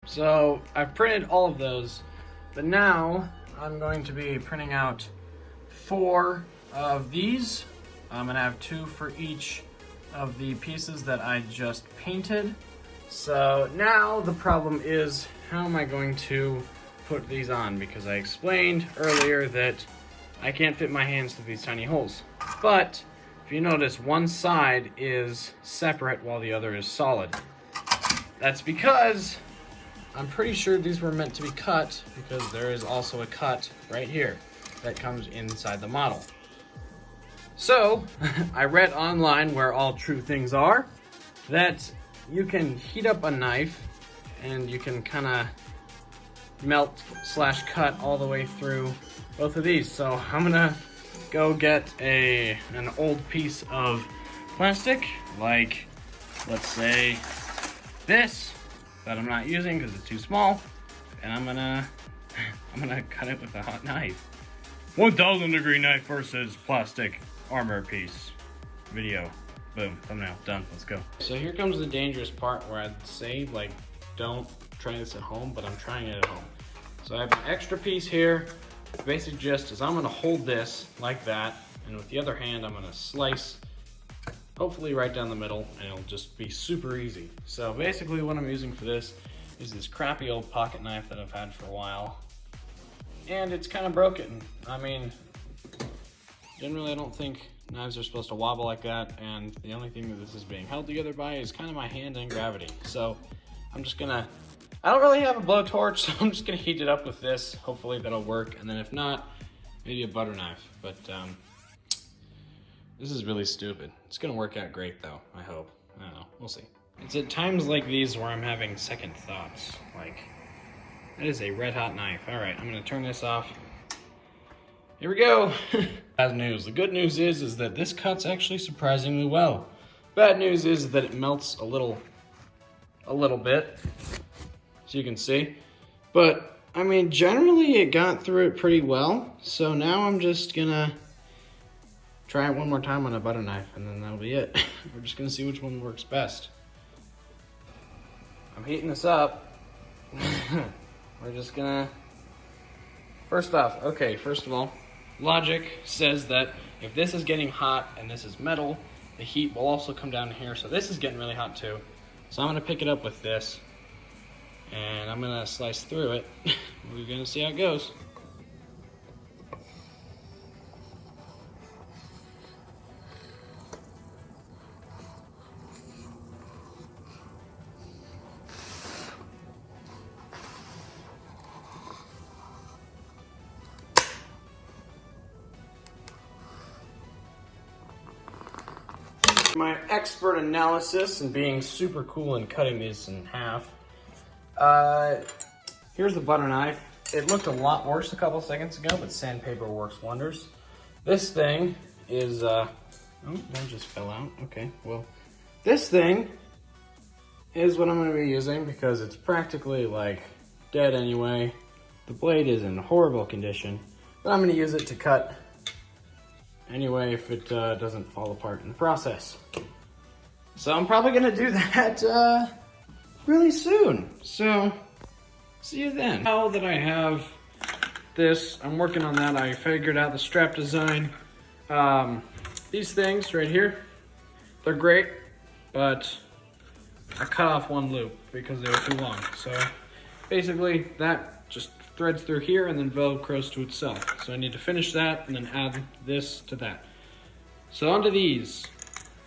So I've printed all of those, but now I'm going to be printing out 4 of these. I'm gonna have 2 for each of the pieces that I just painted. So now the problem is, how am I going to put these on? Because I explained earlier that I can't fit my hands through these tiny holes. But if you notice, one side is separate while the other is solid. That's because I'm pretty sure these were meant to be cut, because there is also a cut right here that comes inside the model. So I read online, where all true things are, that you can heat up a knife and you can kind of melt/cut all the way through both of these. So I'm gonna go get an old piece of plastic, like let's say this, that I'm not using because it's too small, and I'm gonna cut it with a hot knife. 1,000 degree knife versus plastic armor piece. Video. Boom. Thumbnail. Done. Let's go. So here comes the dangerous part, where I'd say, like, don't try this at home, but I'm trying it at home. So I have an extra piece here. The basic gist is I'm gonna hold this like that, and with the other hand I'm gonna slice, hopefully right down the middle, and it'll just be super easy. So basically what I'm using for this is this crappy old pocket knife that I've had for a while. And it's kind of broken. I mean, generally I don't think knives are supposed to wobble like that, and the only thing that this is being held together by is kind of my hand and gravity. So I'm just gonna, I don't really have a blowtorch, so I'm just gonna heat it up with this. Hopefully that'll work, and then if not, maybe a butter knife. But this is really stupid. It's gonna work out great though, I hope. I don't know, we'll see. It's at times like these where I'm having second thoughts. Like, that is a red hot knife. All right, I'm gonna turn this off. Here we go. Bad news. The good news is that this cuts actually surprisingly well. Bad news is that it melts a little bit, as you can see. But I mean, generally it got through it pretty well. So now I'm just gonna try it one more time on a butter knife, and then that'll be it. We're just gonna see which one works best. I'm heating this up. We're just gonna, first off, okay, first of all, logic says that if this is getting hot and this is metal, the heat will also come down here. So this is getting really hot too. So I'm gonna pick it up with this, and I'm gonna slice through it. We're gonna see how it goes. My expert analysis and being super cool and cutting these in half. Here's the butter knife. It looked a lot worse a couple seconds ago, but sandpaper works wonders. This thing is, oh, that just fell out. Okay, well, this thing is what I'm gonna be using because it's practically like dead anyway. The blade is in horrible condition, but I'm gonna use it to cut anyway if it doesn't fall apart in the process. So I'm probably gonna do that really soon. So see you then. Now that I have this, I'm working on that. I figured out the strap design. These things right here, they're great, but I cut off one loop because they were too long. So basically that just threads through here and then velcros to itself. So I need to finish that and then add this to that. So onto these.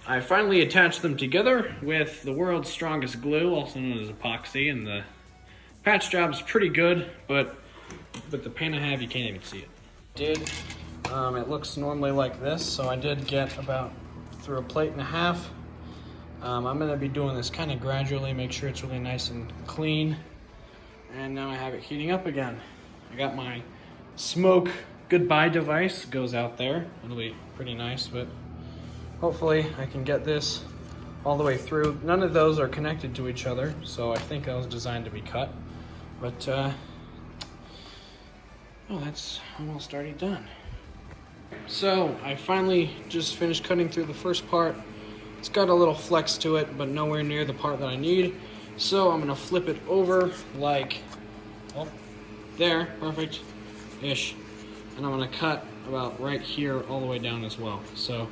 I finally attached them together with the world's strongest glue, also known as epoxy, and the patch job's pretty good, but with the pan I have, you can't even see it. It looks normally like this, so I did get about through a plate and a half. I'm gonna be doing this kind of gradually, make sure it's really nice and clean. And now I have it heating up again. I got my smoke goodbye device, goes out there. It'll be pretty nice, but hopefully I can get this all the way through. None of those are connected to each other, so I think that was designed to be cut. But, oh, that's almost already done. So I finally just finished cutting through the first part. It's got a little flex to it, but nowhere near the part that I need. So I'm gonna flip it over like, oh, there, perfect-ish. And I'm gonna cut about right here all the way down as well. So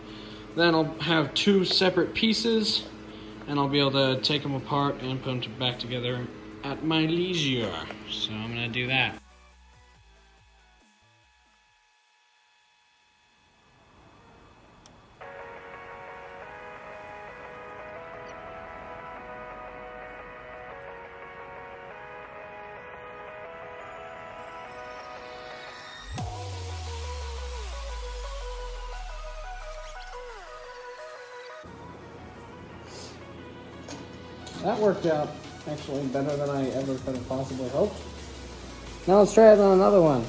then I'll have two separate pieces and I'll be able to take them apart and put them back together at my leisure. So I'm gonna do that. That worked out actually better than I ever could have possibly hoped. Now let's try it on another one.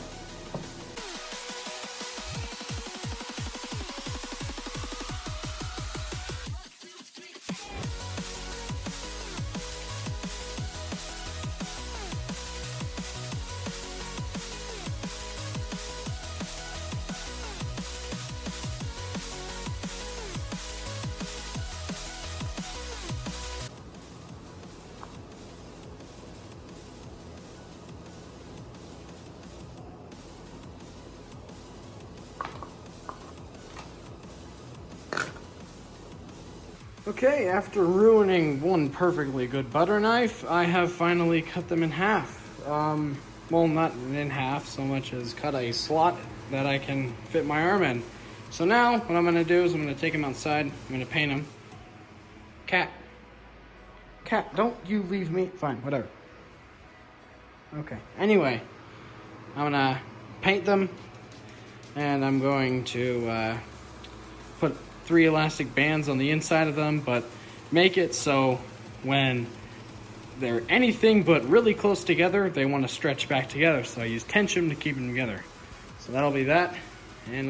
Okay, after ruining one perfectly good butter knife, I have finally cut them in half. Well, not in half so much as cut a slot that I can fit my arm in. So now, what I'm gonna do is I'm gonna take them outside, I'm gonna paint them. Cat, don't you leave me, fine, whatever. Okay, anyway, I'm gonna paint them, and I'm going to put 3 elastic bands on the inside of them, but make it so when they're anything but really close together, they want to stretch back together. So I use tension to keep them together. So that'll be that. And